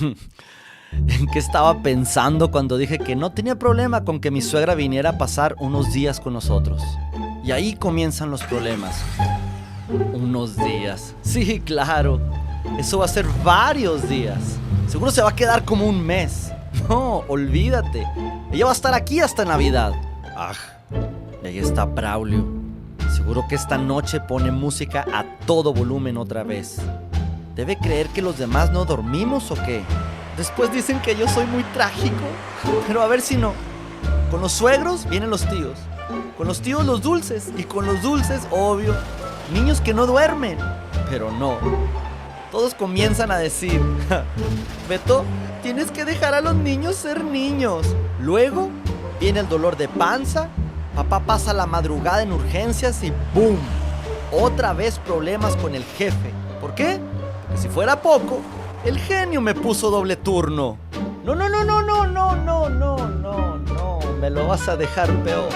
¿En qué estaba pensando cuando dije que no tenía problema con que mi suegra viniera a pasar unos días con nosotros? Y ahí comienzan los problemas. Unos días. Sí, claro. Eso va a ser varios días. Seguro se va a quedar como un mes. No, olvídate. Ella va a estar aquí hasta Navidad. Ah, y ahí está Braulio. Seguro que esta noche pone música a todo volumen otra vez. ¿Debe creer que los demás no dormimos o qué? Después dicen que yo soy muy trágico. Pero a ver si no. Con los suegros vienen los tíos. Con los tíos los dulces. Y con los dulces, obvio, niños que no duermen. Pero no. Todos comienzan a decir: Beto, tienes que dejar a los niños ser niños. Luego viene el dolor de panza. Papá pasa la madrugada en urgencias y ¡boom! Otra vez problemas con el jefe. ¿Por qué? Porque si fuera poco, el genio me puso doble turno. No, no, no, no, no, no, no, no, no, no. Me lo vas a dejar peor.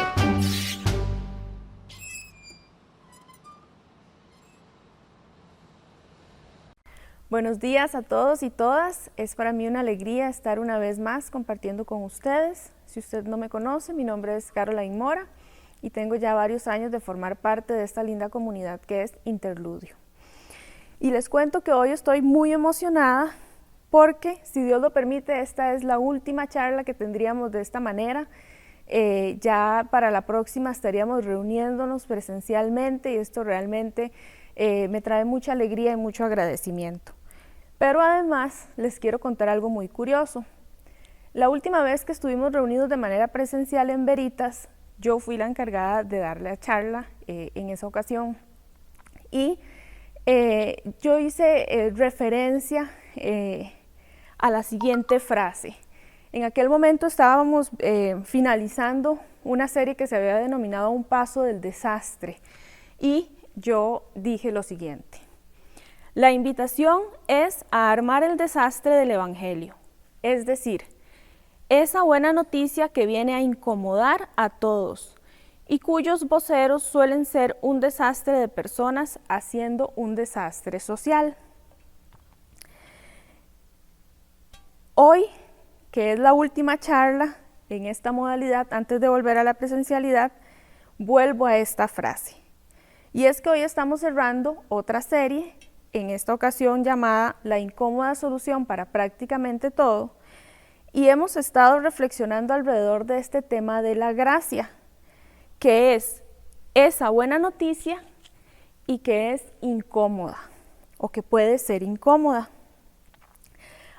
Buenos días a todos y todas. Es para mí una alegría estar una vez más compartiendo con ustedes. Si usted no me conoce, mi nombre es Caroline Mora y tengo ya varios años de formar parte de esta linda comunidad que es Interludio. Y les cuento que hoy estoy muy emocionada porque, si Dios lo permite, esta es la última charla que tendríamos de esta manera. Ya para la próxima estaríamos reuniéndonos presencialmente y esto realmente me trae mucha alegría y mucho agradecimiento. Pero además les quiero contar algo muy curioso. La última vez que estuvimos reunidos de manera presencial en Veritas, yo fui la encargada de dar la charla en esa ocasión y yo hice referencia a la siguiente frase. En aquel momento estábamos finalizando una serie que se había denominado Un Paso del Desastre y yo dije lo siguiente: la invitación es a armar el desastre del Evangelio, es decir, esa buena noticia que viene a incomodar a todos y cuyos voceros suelen ser un desastre de personas haciendo un desastre social. Hoy, que es la última charla en esta modalidad, antes de volver a la presencialidad, vuelvo a esta frase. Y es que hoy estamos cerrando otra serie, en esta ocasión llamada La incómoda solución para prácticamente todo, y hemos estado reflexionando alrededor de este tema de la gracia, que es esa buena noticia y que es incómoda, o que puede ser incómoda.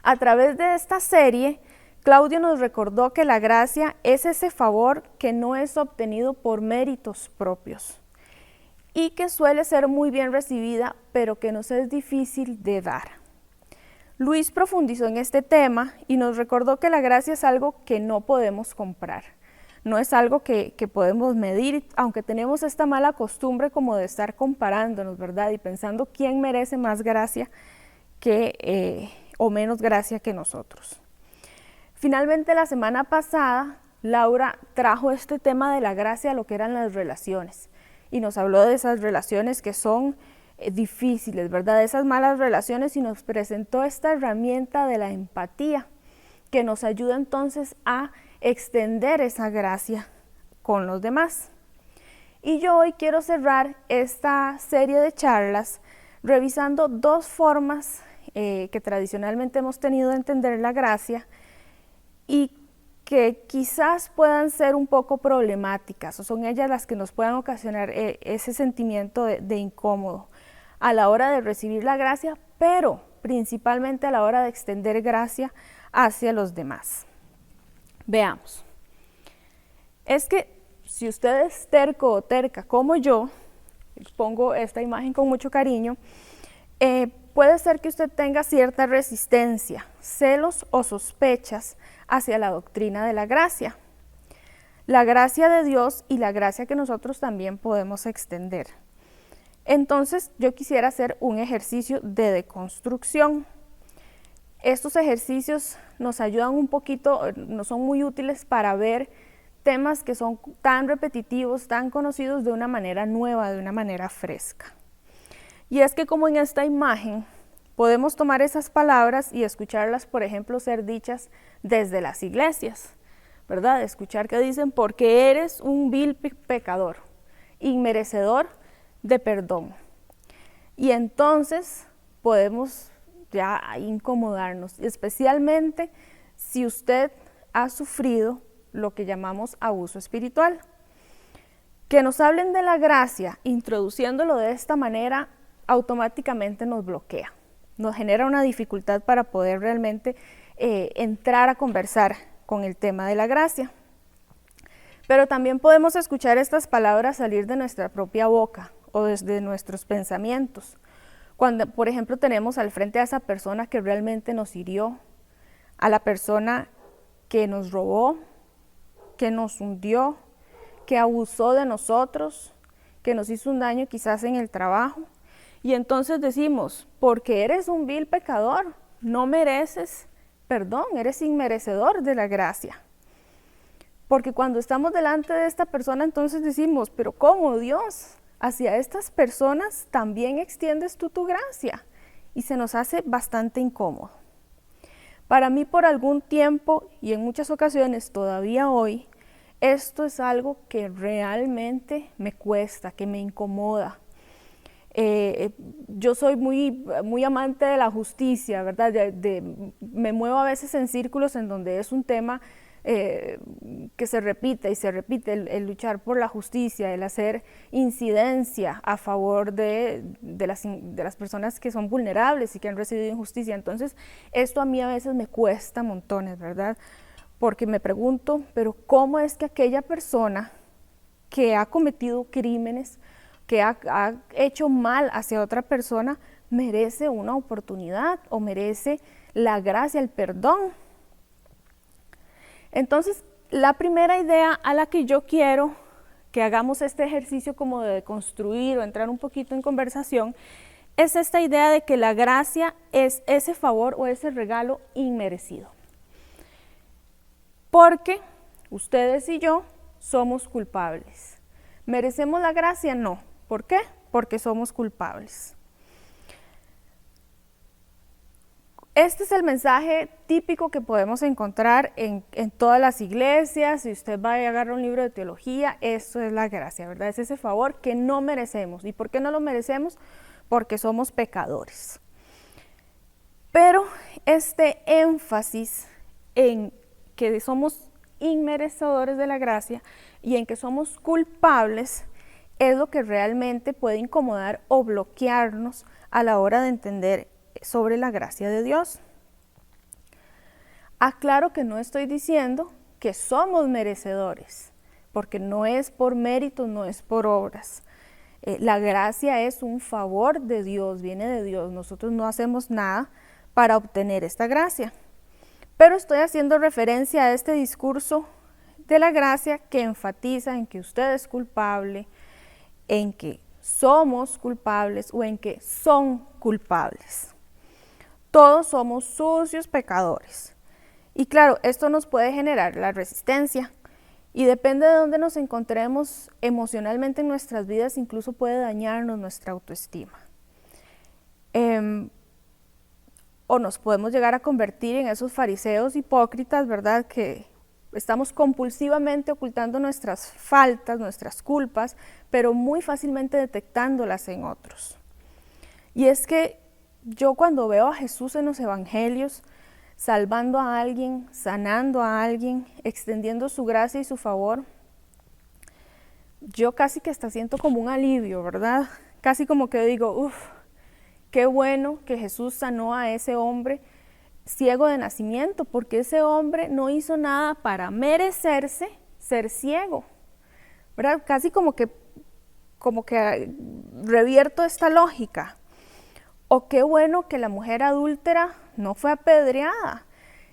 A través de esta serie, Claudio nos recordó que la gracia es ese favor que no es obtenido por méritos propios y que suele ser muy bien recibida, pero que nos es difícil de dar. Luis profundizó en este tema y nos recordó que la gracia es algo que no podemos comprar, no es algo que podemos medir, aunque tenemos esta mala costumbre como de estar comparándonos, ¿verdad? Y pensando quién merece más gracia o menos gracia que nosotros. Finalmente, la semana pasada, Laura trajo este tema de la gracia a lo que eran las relaciones y nos habló de esas relaciones que son difíciles, ¿verdad? De esas malas relaciones, y nos presentó esta herramienta de la empatía que nos ayuda entonces a extender esa gracia con los demás. Y yo hoy quiero cerrar esta serie de charlas revisando dos formas que tradicionalmente hemos tenido de entender la gracia y que quizás puedan ser un poco problemáticas, o son ellas las que nos puedan ocasionar ese sentimiento de incómodo a la hora de recibir la gracia, pero principalmente a la hora de extender gracia hacia los demás. Veamos. Es que si usted es terco o terca como yo, pongo esta imagen con mucho cariño, puede ser que usted tenga cierta resistencia, celos o sospechas hacia la doctrina de la gracia de Dios y la gracia que nosotros también podemos extender. Entonces yo quisiera hacer un ejercicio de deconstrucción. Estos ejercicios nos ayudan un poquito, no son muy útiles para ver temas que son tan repetitivos, tan conocidos de una manera nueva, de una manera fresca. Y es que, como en esta imagen, podemos tomar esas palabras y escucharlas, por ejemplo, ser dichas desde las iglesias, ¿verdad? Escuchar que dicen, porque eres un vil pecador, inmerecedor de perdón. Y entonces podemos ya incomodarnos, especialmente si usted ha sufrido lo que llamamos abuso espiritual. Que nos hablen de la gracia, introduciéndolo de esta manera, automáticamente nos bloquea. Nos genera una dificultad para poder realmente entrar a conversar con el tema de la gracia. Pero también podemos escuchar estas palabras salir de nuestra propia boca o desde nuestros pensamientos. Cuando, por ejemplo, tenemos al frente a esa persona que realmente nos hirió, a la persona que nos robó, que nos hundió, que abusó de nosotros, que nos hizo un daño quizás en el trabajo. Y entonces decimos, porque eres un vil pecador, no mereces perdón, eres inmerecedor de la gracia. Porque cuando estamos delante de esta persona, entonces decimos, pero ¿cómo, Dios? Hacia estas personas también extiendes tú tu gracia. Y se nos hace bastante incómodo. Para mí, por algún tiempo, y en muchas ocasiones todavía hoy, esto es algo que realmente me cuesta, que me incomoda. Yo soy muy amante de la justicia, ¿verdad? Me muevo a veces en círculos en donde es un tema que se repite y se repite, el luchar por la justicia, el hacer incidencia a favor de las personas que son vulnerables y que han recibido injusticia. Entonces, esto a mí a veces me cuesta montones, ¿verdad? Porque me pregunto, pero ¿cómo es que aquella persona que ha cometido crímenes, que ha hecho mal hacia otra persona, merece una oportunidad o merece la gracia, el perdón? Entonces, la primera idea a la que yo quiero que hagamos este ejercicio como de construir o entrar un poquito en conversación, es esta idea de que la gracia es ese favor o ese regalo inmerecido. Porque ustedes y yo somos culpables. ¿Merecemos la gracia? No. ¿Por qué? Porque somos culpables. Este es el mensaje típico que podemos encontrar en todas las iglesias. Si usted va y agarra un libro de teología, eso es la gracia, ¿verdad? Es ese favor que no merecemos. ¿Y por qué no lo merecemos? Porque somos pecadores. Pero este énfasis en que somos inmerecedores de la gracia y en que somos culpables es lo que realmente puede incomodar o bloquearnos a la hora de entender sobre la gracia de Dios. Aclaro que no estoy diciendo que somos merecedores, porque no es por méritos, no es por obras. La gracia es un favor de Dios, viene de Dios. Nosotros no hacemos nada para obtener esta gracia. Pero estoy haciendo referencia a este discurso de la gracia que enfatiza en que usted es culpable, en que somos culpables o en que son culpables. Todos somos sucios pecadores. Y claro, esto nos puede generar la resistencia. Y depende de dónde nos encontremos emocionalmente en nuestras vidas, incluso puede dañarnos nuestra autoestima. O nos podemos llegar a convertir en esos fariseos hipócritas, ¿verdad? Que estamos compulsivamente ocultando nuestras faltas, nuestras culpas, pero muy fácilmente detectándolas en otros. Y es que yo cuando veo a Jesús en los evangelios, salvando a alguien, sanando a alguien, extendiendo su gracia y su favor, yo casi que hasta siento como un alivio, ¿verdad? Casi como que digo, qué bueno que Jesús sanó a ese hombre ciego de nacimiento, porque ese hombre no hizo nada para merecerse ser ciego, ¿verdad? Casi como que revierto esta lógica. O qué bueno que la mujer adúltera no fue apedreada.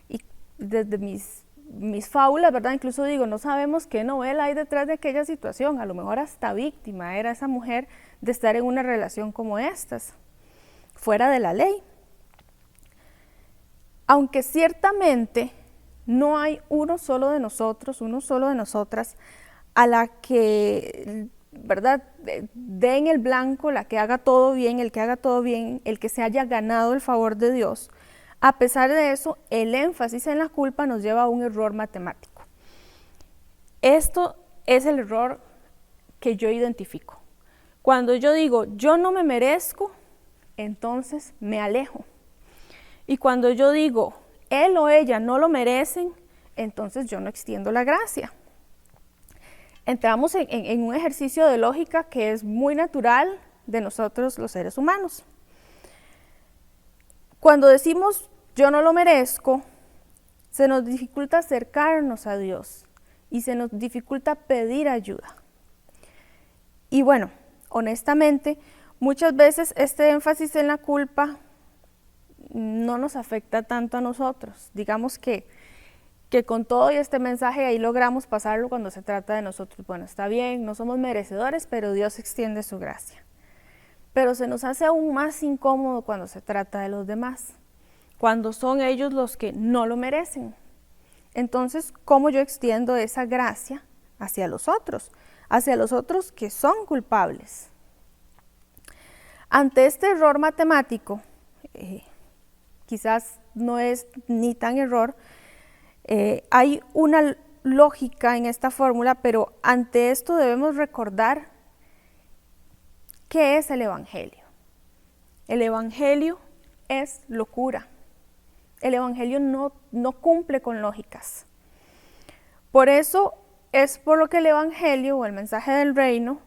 Y desde mis fábulas, ¿verdad? Incluso digo, no sabemos qué novela hay detrás de aquella situación. A lo mejor hasta víctima era esa mujer de estar en una relación como estas, fuera de la ley. Aunque ciertamente no hay uno solo de nosotros, uno solo de nosotras, a la que ¿verdad? Dé en el blanco, la que haga todo bien, el que haga todo bien, el que se haya ganado el favor de Dios. A pesar de eso, el énfasis en la culpa nos lleva a un error matemático. Esto es el error que yo identifico. Cuando yo digo, yo no me merezco, entonces me alejo. Y cuando yo digo, él o ella no lo merecen, entonces yo no extiendo la gracia. Entramos en un ejercicio de lógica que es muy natural de nosotros los seres humanos. Cuando decimos yo no lo merezco, se nos dificulta acercarnos a Dios y se nos dificulta pedir ayuda. Y bueno, honestamente, muchas veces este énfasis en la culpa no nos afecta tanto a nosotros. Digamos que con todo y este mensaje ahí logramos pasarlo cuando se trata de nosotros. Bueno, está bien, no somos merecedores, pero Dios extiende su gracia. Pero se nos hace aún más incómodo cuando se trata de los demás, cuando son ellos los que no lo merecen. Entonces, ¿cómo yo extiendo esa gracia hacia los otros? Hacia los otros que son culpables. Ante este error matemático, quizás no es ni tan error, hay una lógica en esta fórmula, pero ante esto debemos recordar qué es el Evangelio. El Evangelio es locura. El Evangelio no cumple con lógicas. Por eso es por lo que el Evangelio o el mensaje del reino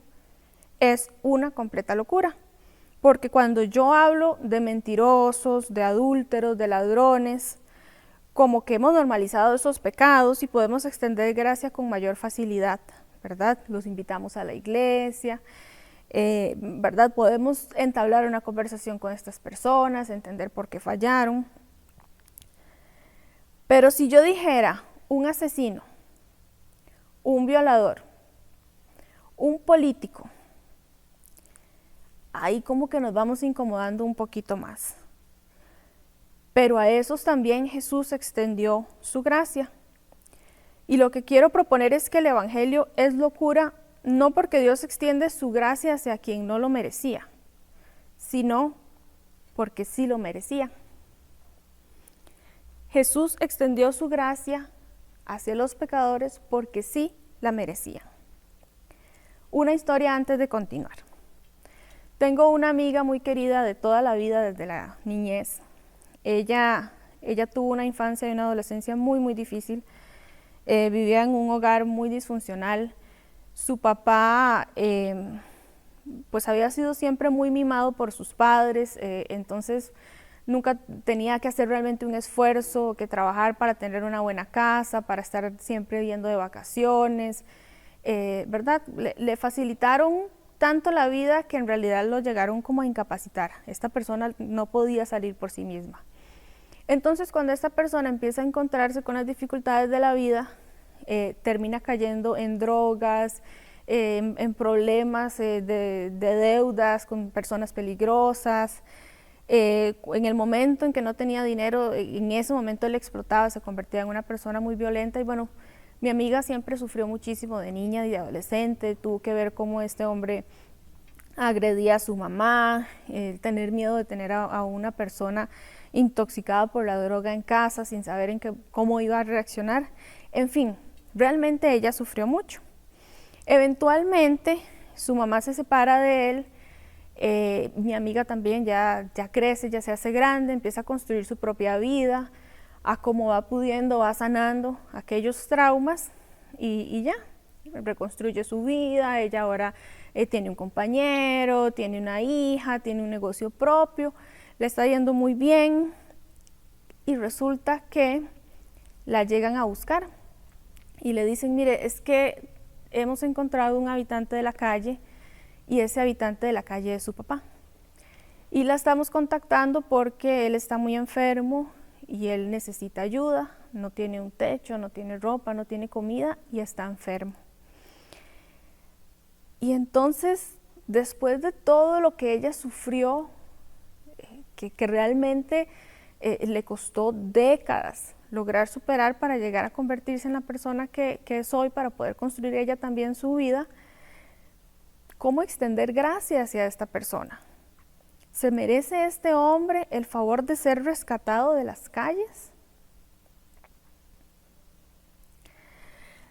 es una completa locura. Porque cuando yo hablo de mentirosos, de adúlteros, de ladrones, como que hemos normalizado esos pecados y podemos extender gracia con mayor facilidad, ¿verdad? Los invitamos a la iglesia, ¿verdad? Podemos entablar una conversación con estas personas, entender por qué fallaron. Pero si yo dijera un asesino, un violador, un político, ahí como que nos vamos incomodando un poquito más. Pero a esos también Jesús extendió su gracia. Y lo que quiero proponer es que el Evangelio es locura, no porque Dios extiende su gracia hacia quien no lo merecía, sino porque sí lo merecía. Jesús extendió su gracia hacia los pecadores porque sí la merecían. Una historia antes de continuar. Tengo una amiga muy querida de toda la vida, desde la niñez. Ella tuvo una infancia y una adolescencia muy, muy difícil. Vivía en un hogar muy disfuncional. Su papá pues había sido siempre muy mimado por sus padres, entonces nunca tenía que hacer realmente un esfuerzo, que trabajar para tener una buena casa, para estar siempre yendo de vacaciones, ¿verdad? Le facilitaron tanto la vida que en realidad lo llegaron como a incapacitar. Esta persona no podía salir por sí misma. Entonces, cuando esta persona empieza a encontrarse con las dificultades de la vida, termina cayendo en drogas, en problemas de deudas con personas peligrosas. En el momento en que no tenía dinero, en ese momento él explotaba, se convertía en una persona muy violenta. Y bueno, mi amiga siempre sufrió muchísimo de niña y de adolescente, tuvo que ver cómo este hombre agredía a su mamá, tener miedo de tener a una persona intoxicada por la droga en casa sin saber cómo iba a reaccionar. En fin, realmente ella sufrió mucho. Eventualmente su mamá se separa de él, mi amiga también ya crece, ya se hace grande, empieza a construir su propia vida, a cómo va pudiendo, va sanando aquellos traumas y ya, reconstruye su vida. Ella ahora tiene un compañero, tiene una hija, tiene un negocio propio, le está yendo muy bien y resulta que la llegan a buscar y le dicen, mire, es que hemos encontrado un habitante de la calle y ese habitante de la calle es su papá. Y la estamos contactando porque él está muy enfermo y él necesita ayuda, no tiene un techo, no tiene ropa, no tiene comida y está enfermo. Y entonces, después de todo lo que ella sufrió, que realmente le costó décadas lograr superar para llegar a convertirse en la persona que es hoy, para poder construir ella también su vida, cómo extender gracia hacia esta persona. ¿Se merece este hombre el favor de ser rescatado de las calles?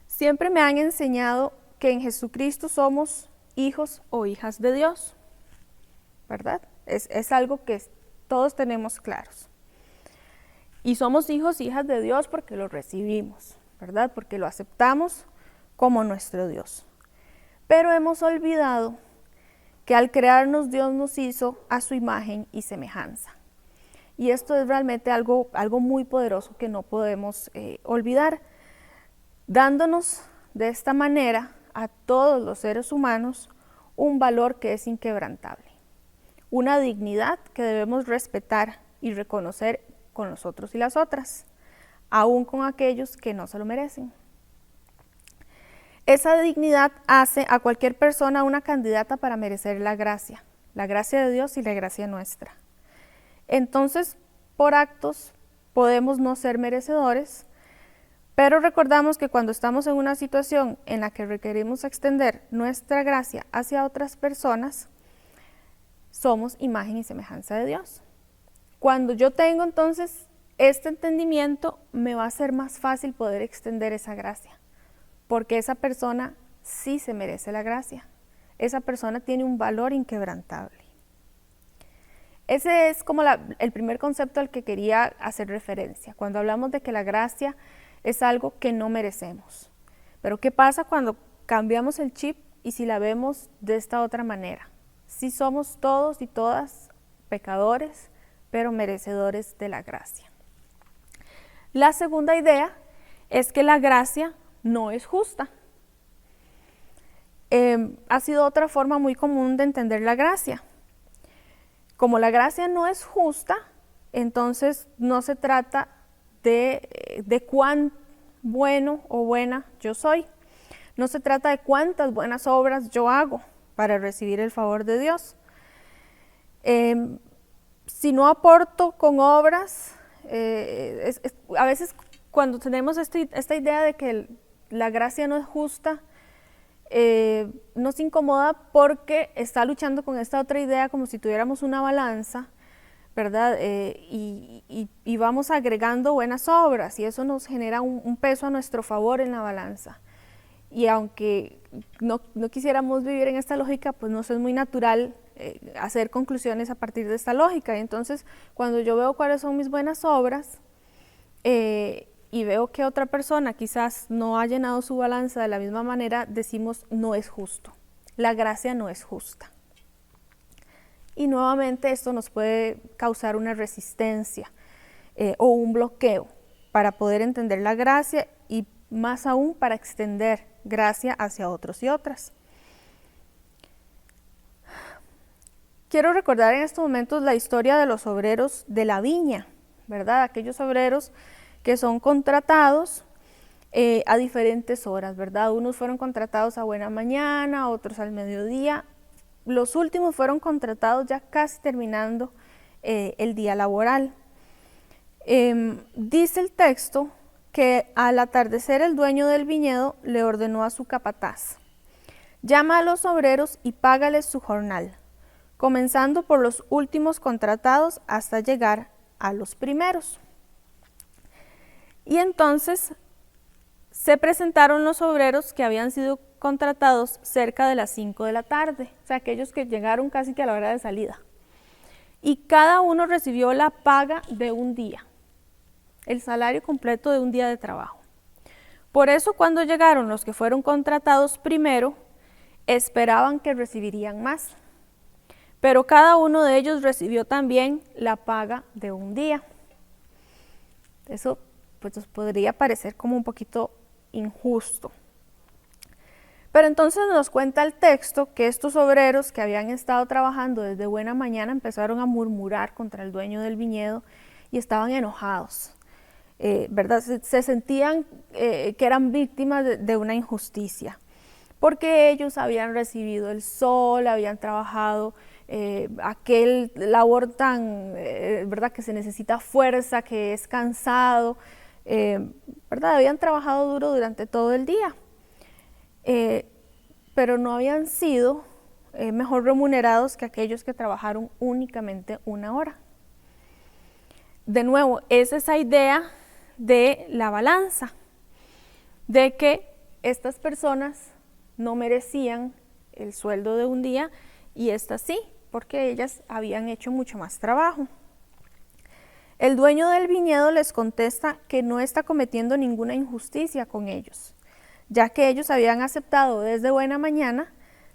Siempre me han enseñado que en Jesucristo somos hijos o hijas de Dios, ¿verdad? Es algo que todos tenemos claros. Y somos hijos e hijas de Dios porque lo recibimos, ¿verdad? Porque lo aceptamos como nuestro Dios. Pero hemos olvidado que al crearnos Dios nos hizo a su imagen y semejanza. Y esto es realmente algo muy poderoso que no podemos olvidar, dándonos de esta manera a todos los seres humanos un valor que es inquebrantable, una dignidad que debemos respetar y reconocer con los otros y las otras, aún con aquellos que no se lo merecen. Esa dignidad hace a cualquier persona una candidata para merecer la gracia de Dios y la gracia nuestra. Entonces, por actos podemos no ser merecedores, pero recordamos que cuando estamos en una situación en la que requerimos extender nuestra gracia hacia otras personas, somos imagen y semejanza de Dios. Cuando yo tengo entonces este entendimiento, me va a ser más fácil poder extender esa gracia, porque esa persona sí se merece la gracia. Esa persona tiene un valor inquebrantable. Ese es como el primer concepto al que quería hacer referencia, cuando hablamos de que la gracia es algo que no merecemos. Pero ¿qué pasa cuando cambiamos el chip y si la vemos de esta otra manera? Sí somos todos y todas pecadores, pero merecedores de la gracia. La segunda idea es que la gracia no es justa. Ha sido otra forma muy común de entender la gracia. Como la gracia no es justa, entonces no se trata de cuán bueno o buena yo soy. No se trata de cuántas buenas obras yo hago para recibir el favor de Dios. Si no aporto con obras, a veces cuando tenemos esta idea de que la gracia no es justa, nos incomoda porque está luchando con esta otra idea como si tuviéramos una balanza, ¿verdad? Y vamos agregando buenas obras y eso nos genera un peso a nuestro favor en la balanza. Y aunque no quisiéramos vivir en esta lógica, pues nos es muy natural hacer conclusiones a partir de esta lógica. Y entonces, cuando yo veo cuáles son mis buenas obras y veo que otra persona quizás no ha llenado su balanza de la misma manera, decimos no es justo. La gracia no es justa. Y nuevamente esto nos puede causar una resistencia o un bloqueo para poder entender la gracia y más aún para extender gracia hacia otros y otras. Quiero recordar en estos momentos la historia de los obreros de la viña, ¿verdad? Aquellos obreros que son contratados a diferentes horas, ¿verdad? Unos fueron contratados a buena mañana, otros al mediodía. Los últimos fueron contratados ya casi terminando el día laboral. Dice el texto que al atardecer el dueño del viñedo le ordenó a su capataz: llama a los obreros y págales su jornal, comenzando por los últimos contratados hasta llegar a los primeros. Y entonces se presentaron los obreros que habían sido contratados cerca de las 5 de la tarde, o sea, aquellos que llegaron casi que a la hora de salida. Y cada uno recibió la paga de un día, el salario completo de un día de trabajo. Por eso cuando llegaron los que fueron contratados primero, esperaban que recibirían más. Pero cada uno de ellos recibió también la paga de un día. Eso pues nos podría parecer como un poquito injusto. Pero entonces nos cuenta el texto que estos obreros que habían estado trabajando desde buena mañana empezaron a murmurar contra el dueño del viñedo y estaban enojados, ¿verdad? Se sentían que eran víctimas de una injusticia, porque ellos habían recibido el sol, habían trabajado aquel labor tan, ¿verdad? Que se necesita fuerza, que es cansado, ¿verdad? Habían trabajado duro durante todo el día. Pero no habían sido mejor remunerados que aquellos que trabajaron únicamente 1 hora. De nuevo, es esa idea de la balanza, de que estas personas no merecían el sueldo de un día y estas sí, porque ellas habían hecho mucho más trabajo. El dueño del viñedo les contesta que no está cometiendo ninguna injusticia con ellos, ya que ellos habían aceptado desde buena mañana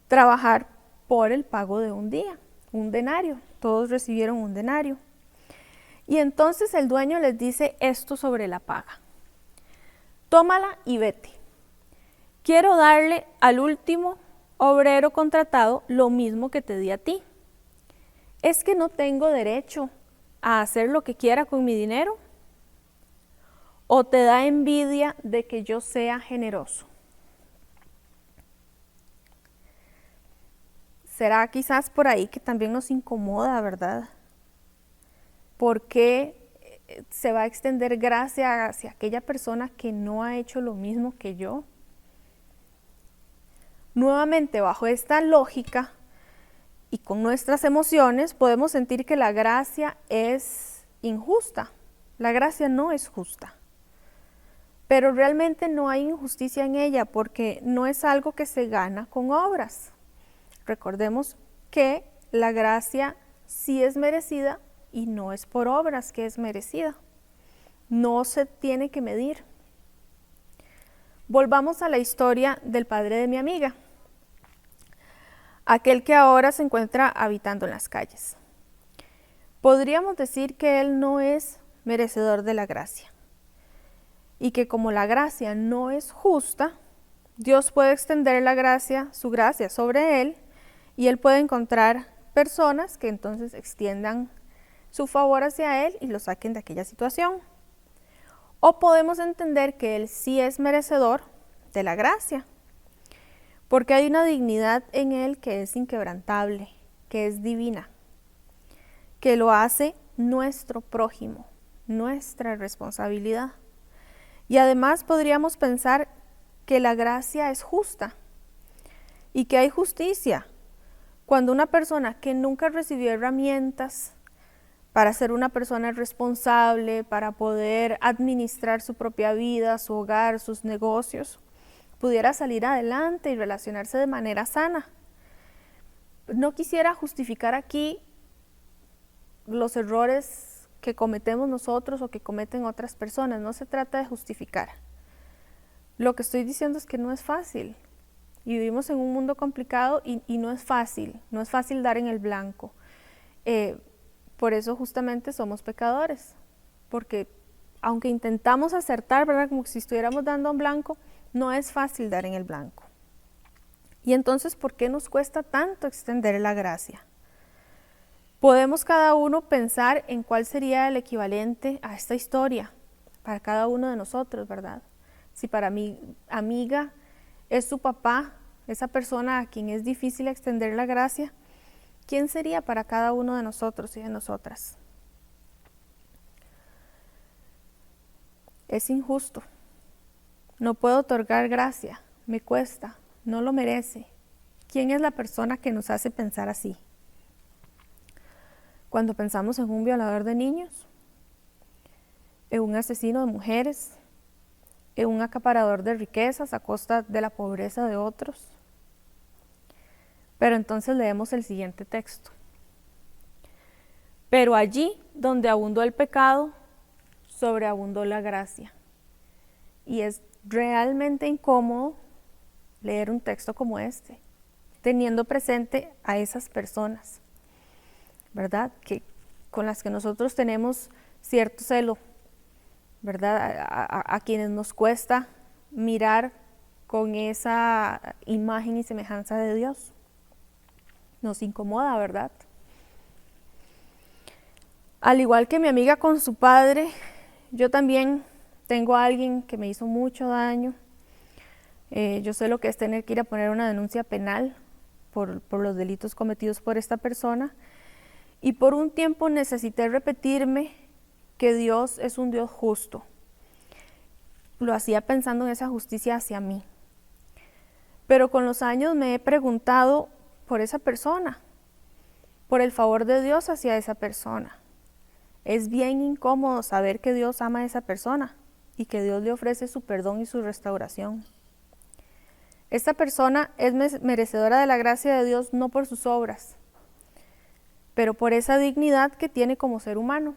trabajar por el pago de un día, un denario. Todos recibieron un denario. Y entonces el dueño les dice esto sobre la paga: tómala y vete. Quiero darle al último obrero contratado lo mismo que te di a ti. ¿Es que no tengo derecho a hacer lo que quiera con mi dinero? ¿O te da envidia de que yo sea generoso? Será quizás por ahí que también nos incomoda, ¿verdad? ¿Por qué se va a extender gracia hacia aquella persona que no ha hecho lo mismo que yo? Nuevamente, bajo esta lógica y con nuestras emociones, podemos sentir que la gracia es injusta. La gracia no es justa. Pero realmente no hay injusticia en ella porque no es algo que se gana con obras. Recordemos que la gracia sí es merecida y no es por obras que es merecida. No se tiene que medir. Volvamos a la historia del padre de mi amiga, aquel que ahora se encuentra habitando en las calles. Podríamos decir que él no es merecedor de la gracia y que como la gracia no es justa, Dios puede extender la gracia, su gracia sobre él, y él puede encontrar personas que entonces extiendan su favor hacia él y lo saquen de aquella situación. O podemos entender que él sí es merecedor de la gracia, porque hay una dignidad en él que es inquebrantable, que es divina, que lo hace nuestro prójimo, nuestra responsabilidad. Y además podríamos pensar que la gracia es justa y que hay justicia cuando una persona que nunca recibió herramientas para ser una persona responsable, para poder administrar su propia vida, su hogar, sus negocios, pudiera salir adelante y relacionarse de manera sana. No quisiera justificar aquí los errores que cometemos nosotros o que cometen otras personas, no se trata de justificar. Lo que estoy diciendo es que no es fácil y vivimos en un mundo complicado y no es fácil dar en el blanco. Por eso justamente somos pecadores, porque aunque intentamos acertar, ¿verdad? Como si estuviéramos dando en blanco, no es fácil dar en el blanco. Y entonces, ¿por qué nos cuesta tanto extender la gracia? Podemos cada uno pensar en cuál sería el equivalente a esta historia para cada uno de nosotros, ¿verdad? Si para mi amiga es su papá, esa persona a quien es difícil extender la gracia, ¿quién sería para cada uno de nosotros y de nosotras? Es injusto. No puedo otorgar gracia, me cuesta, no lo merece. ¿Quién es la persona que nos hace pensar así? Cuando pensamos en un violador de niños, en un asesino de mujeres, en un acaparador de riquezas a costa de la pobreza de otros. Pero entonces leemos el siguiente texto. Pero allí donde abundó el pecado, sobreabundó la gracia. Y es realmente incómodo leer un texto como este, teniendo presente a esas personas, ¿verdad? Con las que nosotros tenemos cierto celo, ¿verdad? A quienes nos cuesta mirar con esa imagen y semejanza de Dios. Nos incomoda, ¿verdad? Al igual que mi amiga con su padre, yo también tengo a alguien que me hizo mucho daño. Yo sé lo que es tener que ir a poner una denuncia penal por los delitos cometidos por esta persona. Y por un tiempo necesité repetirme que Dios es un Dios justo. Lo hacía pensando en esa justicia hacia mí. Pero con los años me he preguntado por esa persona, por el favor de Dios hacia esa persona. Es bien incómodo saber que Dios ama a esa persona y que Dios le ofrece su perdón y su restauración. Esta persona es merecedora de la gracia de Dios no por sus obras, pero por esa dignidad que tiene como ser humano,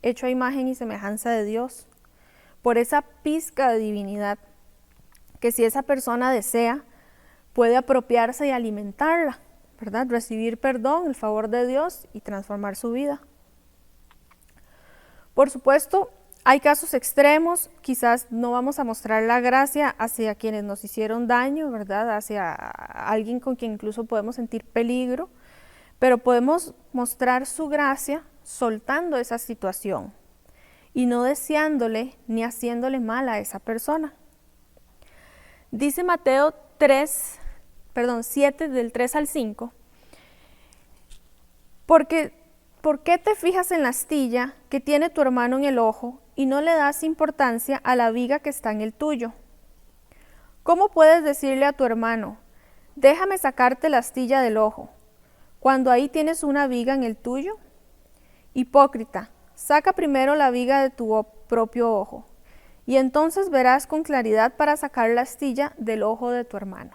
hecho a imagen y semejanza de Dios, por esa pizca de divinidad que si esa persona desea, puede apropiarse y alimentarla, ¿verdad? Recibir perdón, el favor de Dios y transformar su vida. Por supuesto, hay casos extremos, quizás no vamos a mostrar la gracia hacia quienes nos hicieron daño, ¿verdad? Hacia alguien con quien incluso podemos sentir peligro, pero podemos mostrar su gracia soltando esa situación y no deseándole ni haciéndole mal a esa persona. Dice Mateo 7 del 3 al 5, ¿por qué te fijas en la astilla que tiene tu hermano en el ojo y no le das importancia a la viga que está en el tuyo? ¿Cómo puedes decirle a tu hermano, déjame sacarte la astilla del ojo, cuando ahí tienes una viga en el tuyo? Hipócrita, saca primero la viga de tu propio ojo, y entonces verás con claridad para sacar la astilla del ojo de tu hermano.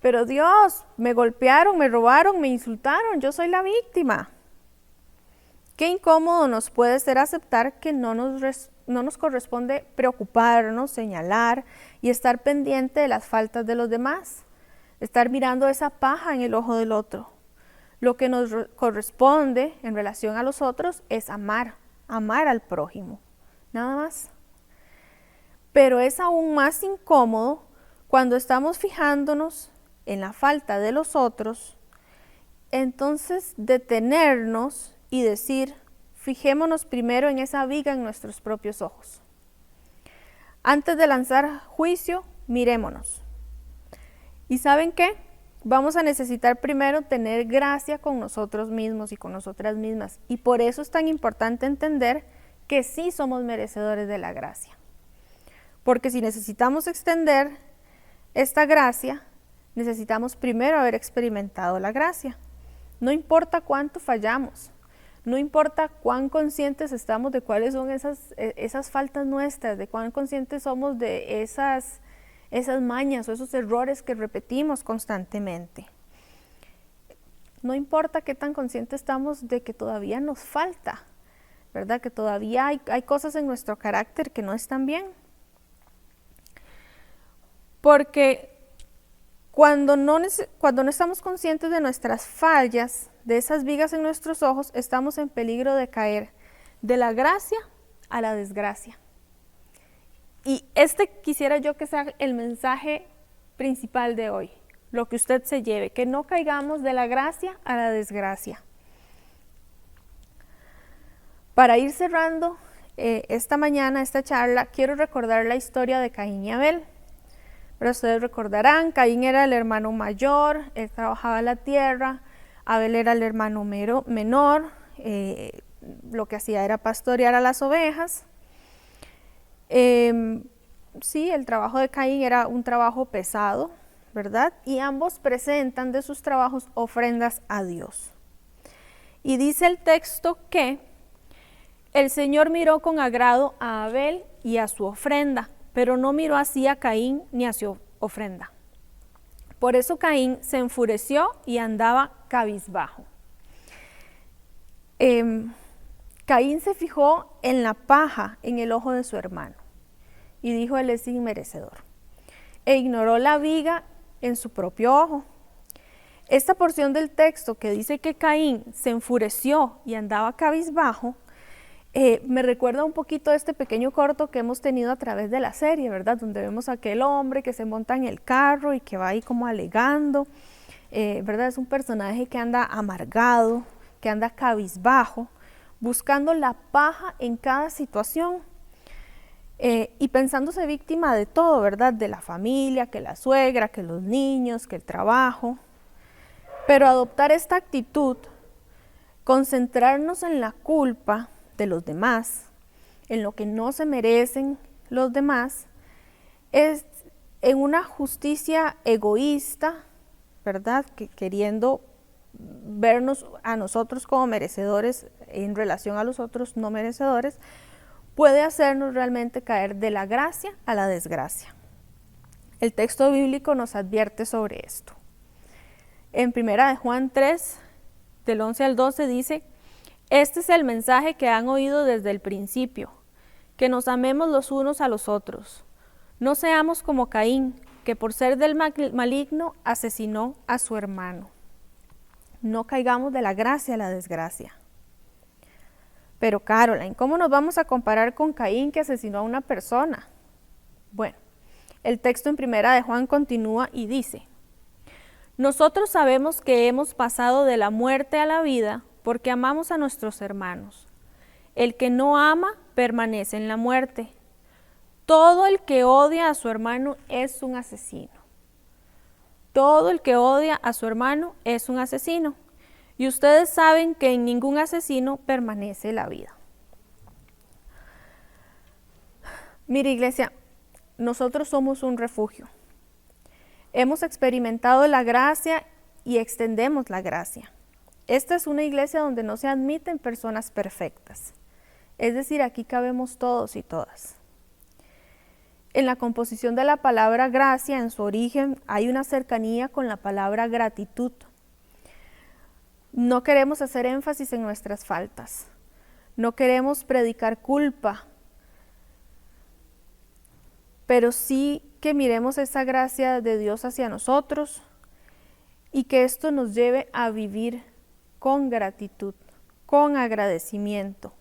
Pero Dios, me golpearon, me robaron, me insultaron, yo soy la víctima. Qué incómodo nos puede ser aceptar que no nos corresponde preocuparnos, señalar y estar pendiente de las faltas de los demás, estar mirando esa paja en el ojo del otro. Lo que nos corresponde en relación a los otros es amar al prójimo, nada más. Pero es aún más incómodo cuando estamos fijándonos en la falta de los otros, entonces detenernos y decir, fijémonos primero en esa viga en nuestros propios ojos. Antes de lanzar juicio, mirémonos. ¿Y saben qué? Vamos a necesitar primero tener gracia con nosotros mismos y con nosotras mismas. Y por eso es tan importante entender que sí somos merecedores de la gracia. Porque si necesitamos extender esta gracia, necesitamos primero haber experimentado la gracia. No importa cuánto fallamos, no importa cuán conscientes estamos de cuáles son esas faltas nuestras, de cuán conscientes somos de esas mañas o esos errores que repetimos constantemente. No importa qué tan conscientes estamos de que todavía nos falta, ¿verdad? Que todavía hay cosas en nuestro carácter que no están bien. Porque cuando no estamos conscientes de nuestras fallas, de esas vigas en nuestros ojos, estamos en peligro de caer de la gracia a la desgracia. Y quisiera yo que sea el mensaje principal de hoy, lo que usted se lleve, que no caigamos de la gracia a la desgracia. Para ir cerrando esta mañana, esta charla, quiero recordar la historia de Caín y Abel. Pero ustedes recordarán, Caín era el hermano mayor, él trabajaba la tierra, Abel era el hermano menor, lo que hacía era pastorear a las ovejas. Sí, el trabajo de Caín era un trabajo pesado, ¿verdad? Y ambos presentan de sus trabajos ofrendas a Dios. Y dice el texto que el Señor miró con agrado a Abel y a su ofrenda, pero no miró así a Caín ni a su ofrenda. Por eso Caín se enfureció y andaba cabizbajo. Caín se fijó en la paja en el ojo de su hermano y dijo, él es inmerecedor, e ignoró la viga en su propio ojo. Esta porción del texto que dice que Caín se enfureció y andaba cabizbajo, me recuerda un poquito a este pequeño corto que hemos tenido a través de la serie, ¿verdad? Donde vemos a aquel hombre que se monta en el carro y que va ahí como alegando, ¿verdad? Es un personaje que anda amargado, que anda cabizbajo, buscando la paja en cada situación y pensándose víctima de todo, ¿verdad? De la familia, que la suegra, que los niños, que el trabajo. Pero adoptar esta actitud, concentrarnos en la culpa de los demás, en lo que no se merecen los demás, es en una justicia egoísta, ¿verdad? Queriendo vernos a nosotros como merecedores en relación a los otros no merecedores, puede hacernos realmente caer de la gracia a la desgracia. El texto bíblico nos advierte sobre esto. En 1 Juan 3, del 11 al 12 dice: este es el mensaje que han oído desde el principio, que nos amemos los unos a los otros. No seamos como Caín, que por ser del maligno asesinó a su hermano. No caigamos de la gracia a la desgracia. Pero Caroline, ¿cómo nos vamos a comparar con Caín, que asesinó a una persona? Bueno, el texto en 1 Juan continúa y dice: nosotros sabemos que hemos pasado de la muerte a la vida porque amamos a nuestros hermanos. El que no ama permanece en la muerte. Todo el que odia a su hermano es un asesino. Todo el que odia a su hermano es un asesino. Y ustedes saben que en ningún asesino permanece la vida. Mire, iglesia, nosotros somos un refugio. Hemos experimentado la gracia y extendemos la gracia. Esta es una iglesia donde no se admiten personas perfectas. Es decir, aquí cabemos todos y todas. En la composición de la palabra gracia, en su origen, hay una cercanía con la palabra gratitud. No queremos hacer énfasis en nuestras faltas. No queremos predicar culpa. Pero sí que miremos esa gracia de Dios hacia nosotros y que esto nos lleve a vivir con gratitud, con agradecimiento,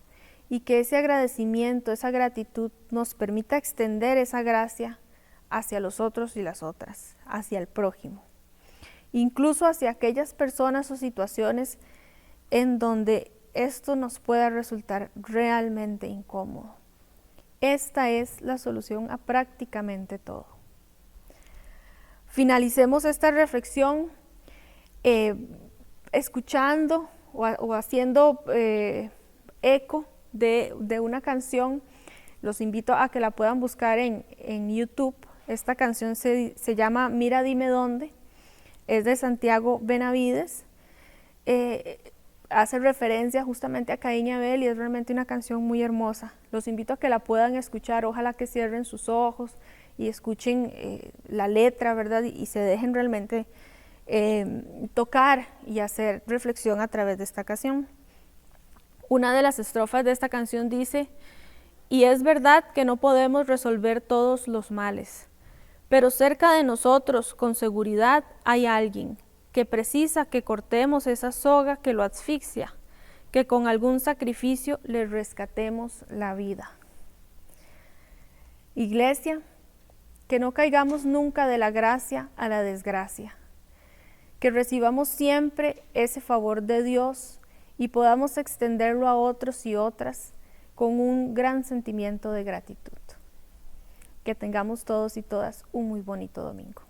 y que ese agradecimiento, esa gratitud nos permita extender esa gracia hacia los otros y las otras, hacia el prójimo, incluso hacia aquellas personas o situaciones en donde esto nos pueda resultar realmente incómodo. Esta es la solución a prácticamente todo. Finalicemos esta reflexión escuchando o haciendo eco de una canción. Los invito a que la puedan buscar en YouTube. Esta canción se llama Mira, dime dónde. Es de Santiago Benavides. Hace referencia justamente a Caín y Abel y es realmente una canción muy hermosa. Los invito a que la puedan escuchar. Ojalá que cierren sus ojos y escuchen la letra, ¿verdad? Y se dejen realmente tocar y hacer reflexión a través de esta canción. Una de las estrofas de esta canción dice: y es verdad que no podemos resolver todos los males, pero cerca de nosotros con seguridad hay alguien que precisa que cortemos esa soga que lo asfixia, que con algún sacrificio le rescatemos la vida. Iglesia, que no caigamos nunca de la gracia a la desgracia, que recibamos siempre ese favor de Dios y podamos extenderlo a otros y otras con un gran sentimiento de gratitud. Que tengamos todos y todas un muy bonito domingo.